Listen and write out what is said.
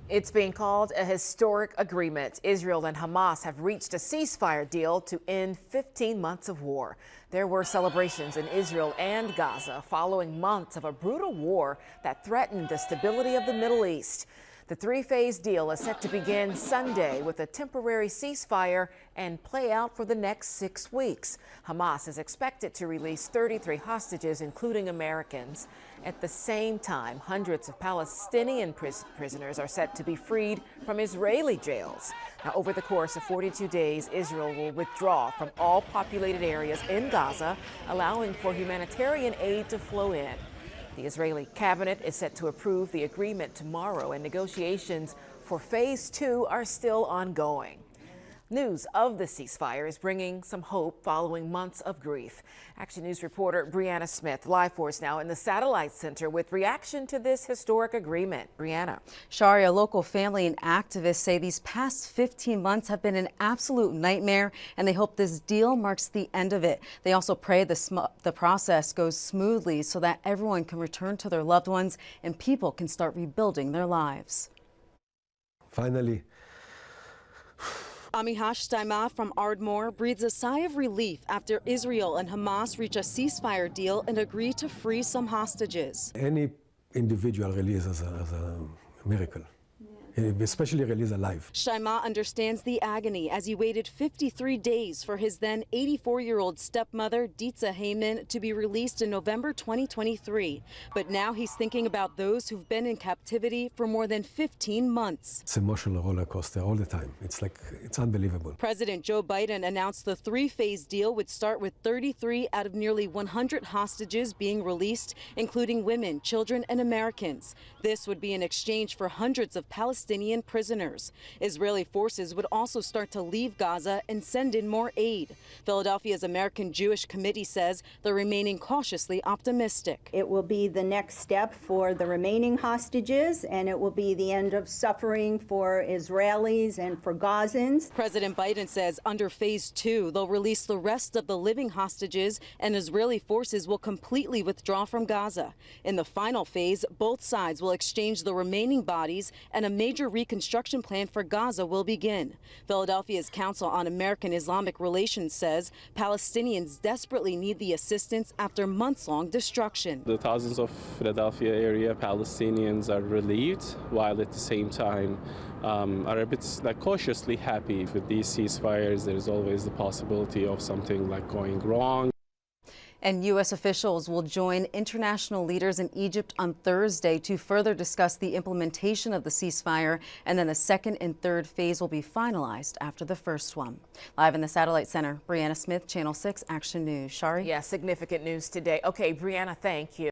It's being called a historic agreement. Israel and Hamas have reached a ceasefire deal to end 15 months of war. There were celebrations in Israel and Gaza following months of a brutal war that threatened the stability of the Middle East. The three-phase deal is set to begin Sunday with a temporary ceasefire and play out for the next 6 weeks. Hamas is expected to release 33 hostages, including Americans. At the same time, hundreds of Palestinian prisoners are set to be freed from Israeli jails. Now, over the course of 42 days, Israel will withdraw from all populated areas in Gaza, allowing for humanitarian aid to flow in. The Israeli cabinet is set to approve the agreement tomorrow, and negotiations for phase 2 are still ongoing. News of the ceasefire is bringing some hope following months of grief. Action News reporter Brianna Smith live for us now in the Satellite Center with reaction to this historic agreement. Brianna. Shari, a local family and activists say these past 15 months have been an absolute nightmare, and they hope this deal marks the end of it. They also pray the process goes smoothly so that everyone can return to their loved ones and people can start rebuilding their lives. Finally. Amihash Daima from Ardmore breathes a sigh of relief after Israel and Hamas reach a ceasefire deal and agree to free some hostages. Any individual release is a miracle, especially release alive. Shaima understands the agony as he waited 53 days for his then 84-year-old stepmother, Ditsa Heyman, to be released in November 2023. But now he's thinking about those who've been in captivity for more than 15 months. It's an emotional roller coaster all the time. It's unbelievable. President Joe Biden announced the three-phase deal would start with 33 out of nearly 100 hostages being released, including women, children, and Americans. This would be in exchange for hundreds of Palestinian prisoners. Israeli forces would also start to leave Gaza and send in more aid. Philadelphia's American Jewish Committee says they're remaining cautiously optimistic. It will be the next step for the remaining hostages, and it will be the end of suffering for Israelis and for Gazans. President Biden says under phase 2, they'll release the rest of the living hostages, and Israeli forces will completely withdraw from Gaza. In the final phase, both sides will exchange the remaining bodies, and a major reconstruction plan for Gaza will begin. Philadelphia's Council on American Islamic Relations says Palestinians desperately need the assistance after months-long destruction. The thousands of Philadelphia area Palestinians are relieved, while at the same time are a bit cautiously happy. With these ceasefires, there is always the possibility of something going wrong. And U.S. officials will join international leaders in Egypt on Thursday to further discuss the implementation of the ceasefire, and then the second and third phase will be finalized after the first one. Live in the Satellite Center, Brianna Smith, Channel 6 Action News. Shari? Yeah, significant news today. Okay, Brianna, thank you.